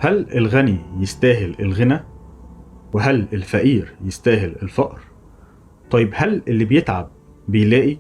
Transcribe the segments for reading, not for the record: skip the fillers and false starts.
هل الغني يستاهل الغنى؟ وهل الفقير يستاهل الفقر؟ طيب هل اللي بيتعب بيلاقي؟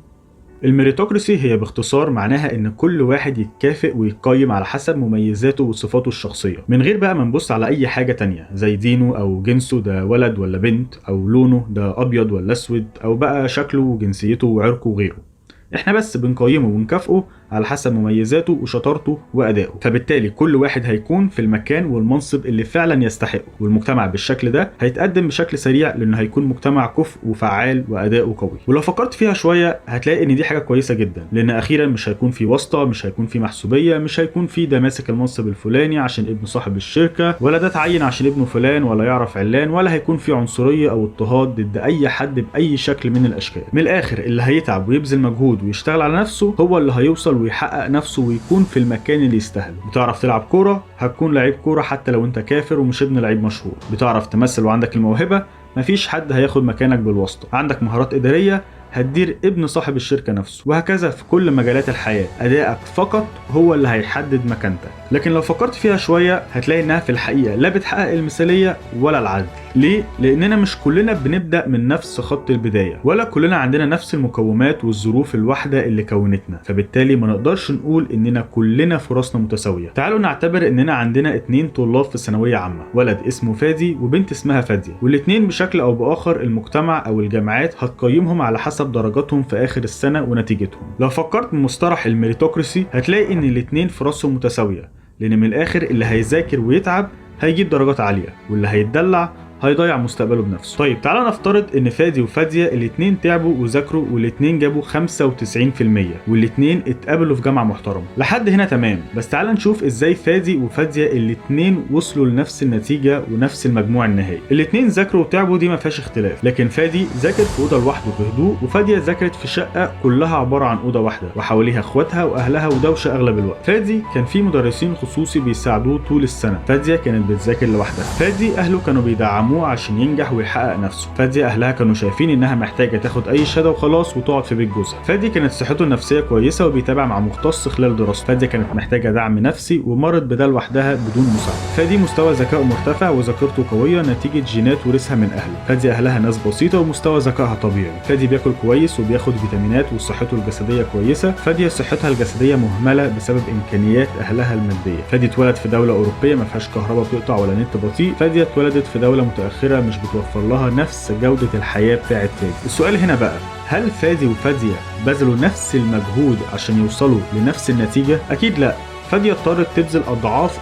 الميريتوكراسي هي باختصار معناها ان كل واحد يتكافئ ويتقيم على حسب مميزاته وصفاته الشخصية، من غير بقى ما نبص على اي حاجة تانية زي دينه او جنسه، ده ولد ولا بنت، او لونه ده ابيض ولا اسود، او بقى شكله وجنسيته وعرقه وغيره. احنا بس بنقيمه ونكافئه على حسب مميزاته وشطارته وأدائه، فبالتالي كل واحد هيكون في المكان والمنصب اللي فعلا يستحقه، والمجتمع بالشكل ده هيتقدم بشكل سريع لأنه هيكون مجتمع كفء وفعال وأداؤه قوي. ولو فكرت فيها شوية هتلاقي إن دي حاجة كويسة جدا، لأن أخيرا مش هيكون في واسطة، مش هيكون في محسوبية، مش هيكون في ده ماسك المنصب الفلاني عشان ابن صاحب الشركة، ولا ده اتعين عشان ابنه فلان ولا يعرف علان، ولا هيكون في عنصرية أو اضطهاد ضد أي حد بأي شكل من الأشكال. من الآخر اللي هيتعب ويبذل مجهود ويشتغل على نفسه هو اللي هيوصل ويحقق نفسه ويكون في المكان اللي يستاهله. بتعرف تلعب كورة هتكون لعيب كورة حتى لو انت كافر ومش ابن لعيب مشهور. بتعرف تمثل وعندك الموهبة، مفيش حد هياخد مكانك بالواسطة. عندك مهارات إدارية هتدير ابن صاحب الشركة نفسه، وهكذا في كل مجالات الحياة. أدائك فقط هو اللي هيحدد مكانتك. لكن لو فكرت فيها شوية هتلاقي إنها في الحقيقة لا بتحقق المثالية ولا العدل. ليه؟ لأننا مش كلنا بنبدأ من نفس خط البداية، ولا كلنا عندنا نفس المقومات والظروف الواحدة اللي كونتنا، فبالتالي ما نقدرش نقول إننا كلنا فرصنا متساوية. تعالوا نعتبر إننا عندنا 2 طلاب في ثانوية عامة، ولد اسمه فادي وبنت اسمها فادية، والاتنين بشكل أو بآخر المجتمع أو الجامعات هتقيمهم على حسب درجاتهم في آخر السنة ونتيجتهم. لو فكرت بمصطلح الميريتوكراسي هتلاقي إن الاتنين فرصهم متساوية، لأن من الآخر اللي هيذاكر ويتعب هيجيب درجات عالية، واللي هيتدلع هيضيع مستقبله بنفسه. طيب تعالى نفترض ان فادي وفادية الاتنين تعبوا وذاكروا، والاتنين جابوا 95%، والاتنين اتقابلوا في جامعة محترمة. لحد هنا تمام، بس تعالى نشوف ازاي فادي وفادية الاتنين وصلوا لنفس النتيجة ونفس المجموع النهائي. الاتنين ذاكروا وتعبوا، دي ما فيهاش اختلاف، لكن فادي ذاكر في اوضه لوحده في هدوء، وفادية ذاكرت في شقة كلها عبارة عن اوضه واحدة وحواليها اخواتها واهلها ودوشة اغلب الوقت. فادي كان في مدرسين خصوصي بيساعدوه طول السنة، فادية كانت بتذاكر لوحدها. فادي اهله كانوا بيدعموه عشان ينجح ويحقق نفسه. فادية اهلها كانوا شايفين انها محتاجه تاخد اي شهاده وخلاص وتقعد في بيت جوزها. فادي كانت صحته النفسيه كويسه وبيتابع مع مختص خلال دراسته. فادية كانت محتاجه دعم نفسي ومرت بده لوحدها بدون مساعده. فادي مستوى ذكائه مرتفع وذاكرته قويه نتيجه جينات ورثها من اهله. فادية اهلها ناس بسيطه ومستوى ذكائها طبيعي. فادي بياكل كويس وبياخد فيتامينات وصحته الجسديه كويسه. فادية صحتها الجسديه مهمله بسبب امكانيات اهلها الماديه. فادي اتولد في دوله اوروبيه ما فيهاش كهرباء بتقطع ولا نت بطيء. فادية اتولدت في دوله متاخره مش بتوفر لها نفس جودة الحياة بتاعت فادي. السؤال هنا بقى، هل فادي وفادية بذلوا نفس المجهود عشان يوصلوا لنفس النتيجة؟ أكيد لا. فادية اضطرت تبذل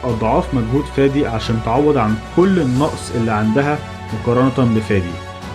أضعاف مجهود فادي عشان تعوض عن كل النقص اللي عندها مقارنة بفادي،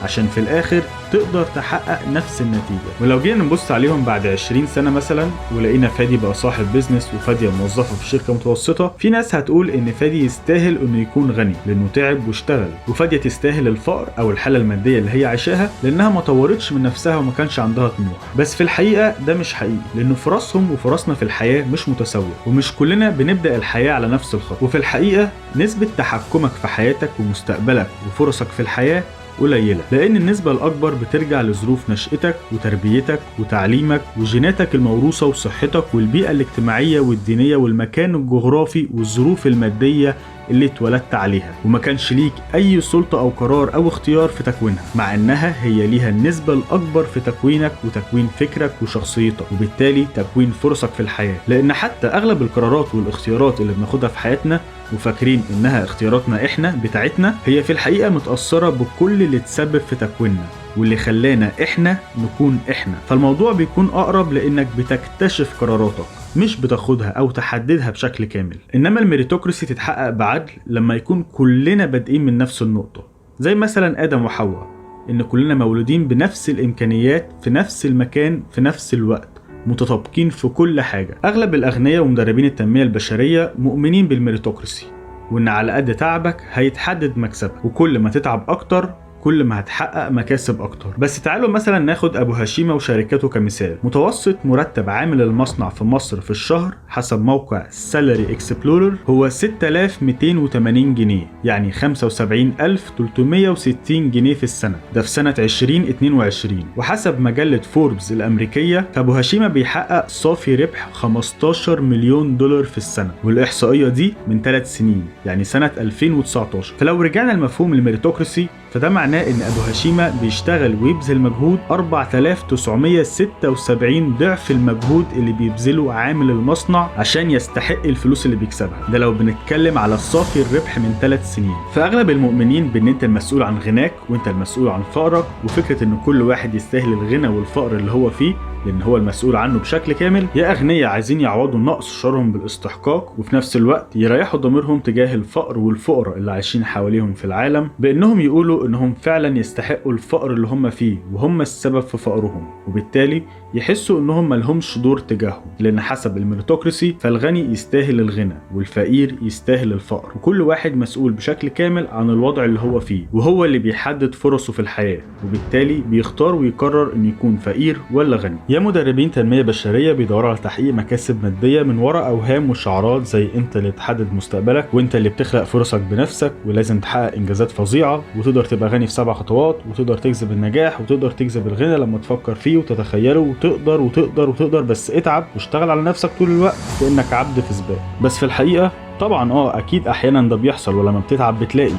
عشان في الآخر تقدر تحقق نفس النتيجة. ولو جينا نبص عليهم بعد 20 سنة مثلا ولقينا فادي بقى صاحب بيزنس وفادية موظفة في شركة متوسطة، في ناس هتقول ان فادي يستاهل انه يكون غني لانه تعب واشتغل، وفادية تستاهل الفقر او الحالة المادية اللي هي عايشاها لانها ما طورتش من نفسها وما كانش عندها طموح. بس في الحقيقة ده مش حقيقي، لان فرصهم وفرصنا في الحياة مش متساوية، ومش كلنا بنبدأ الحياة على نفس الخط. وفي الحقيقة نسبة تحكمك في حياتك ومستقبلك وفرصك في الحياة قليلة، لأن النسبة الأكبر بترجع لظروف نشأتك وتربيتك وتعليمك وجيناتك الموروثة وصحتك والبيئة الاجتماعية والدينية والمكان الجغرافي والظروف المادية اللي اتولدت عليها، وما كانش ليك أي سلطة أو قرار أو اختيار في تكوينها، مع أنها هي ليها النسبة الأكبر في تكوينك وتكوين فكرك وشخصيتك وبالتالي تكوين فرصك في الحياة. لأن حتى أغلب القرارات والاختيارات اللي بناخدها في حياتنا وفاكرين إنها اختياراتنا إحنا بتاعتنا، هي في الحقيقة متأثرة بكل اللي تسبب في تكويننا واللي خلانا إحنا نكون إحنا. فالموضوع بيكون أقرب لأنك بتكتشف قراراتك مش بتاخدها أو تحددها بشكل كامل. إنما الميريتوكراسي تتحقق بعدل لما يكون كلنا بادئين من نفس النقطة، زي مثلا آدم وحواء، إن كلنا مولودين بنفس الإمكانيات في نفس المكان في نفس الوقت، متطابقين في كل حاجة. أغلب الأغنياء ومدربين التنمية البشرية مؤمنين بالميريتوكراسي، وإن على قد تعبك هيتحدد مكسبك، وكل ما تتعب أكتر كل ما هتحقق مكاسب اكتر. بس تعالوا مثلا ناخد ابو هشيمة وشركاته كمثال. متوسط مرتب عامل المصنع في مصر في الشهر حسب موقع سالري اكسبلورر هو 6280 جنيه، يعني 75360 جنيه في السنة، ده في سنة 2022. وحسب مجلة فوربس الأمريكية فأبو هشيمة بيحقق صافي ربح 15 مليون دولار في السنة، والإحصائية دي من 3 سنين يعني سنة 2019. فلو رجعنا لمفهوم الميريتوكراسي فده معناه ان ابو هشيمة بيشتغل ويبذل مجهود 4976 ضعف المجهود اللي بيبذله عامل المصنع عشان يستحق الفلوس اللي بيكسبها، ده لو بنتكلم على صافي الربح من 3 سنين. فاغلب المؤمنين بان انت المسؤول عن غناك وانت المسؤول عن فقرك، وفكرة ان كل واحد يستاهل الغنى والفقر اللي هو فيه لان هو المسؤول عنه بشكل كامل. يا اغنياء عايزين يعوضوا نقص شعورهم بالاستحقاق وفي نفس الوقت يريحوا ضميرهم تجاه الفقر والفقراء اللي عايشين حواليهم في العالم، بانهم يقولوا انهم فعلا يستحقوا الفقر اللي هم فيه وهم السبب في فقرهم، وبالتالي يحسوا انهم ملهمش دور تجاههم. لان حسب الميريتوكراسي فالغني يستاهل الغنى والفقير يستاهل الفقر، وكل واحد مسؤول بشكل كامل عن الوضع اللي هو فيه، وهو اللي بيحدد فرصه في الحياة، وبالتالي بيختار ويقرر ان يكون فقير ولا غني. يا مدربين تنمية بشرية بيدوروا على تحقيق مكاسب مادية من وراء اوهام وشعارات زي انت اللي تحدد مستقبلك وانت اللي بتخلق فرصك بنفسك ولازم تحقق انجازات فظيعة وتقدر تبقى غني في 7 خطوات وتقدر تجذب النجاح وتقدر تجذب الغنى لما تفكر فيه وتتخيله وتقدر بس اتعب واشتغل على نفسك طول الوقت كأنك عبد في سباق. بس في الحقيقة طبعا اكيد احيانا ده بيحصل ولما بتتعب بتلاقي،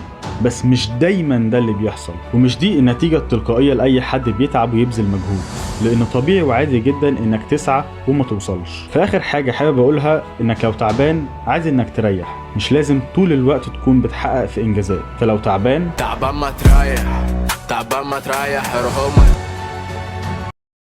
بس مش دايما ده اللي بيحصل، ومش دي النتيجة التلقائية لأي حد بيتعب ويبذل مجهود، لأنه طبيعي وعادي جدا إنك تسعى وما توصلش. فآخر حاجة حابب أقولها إنك لو تعبان عادي إنك تريح، مش لازم طول الوقت تكون بتحقق في إنجازات. فلو تعبان ما تريح روح امك.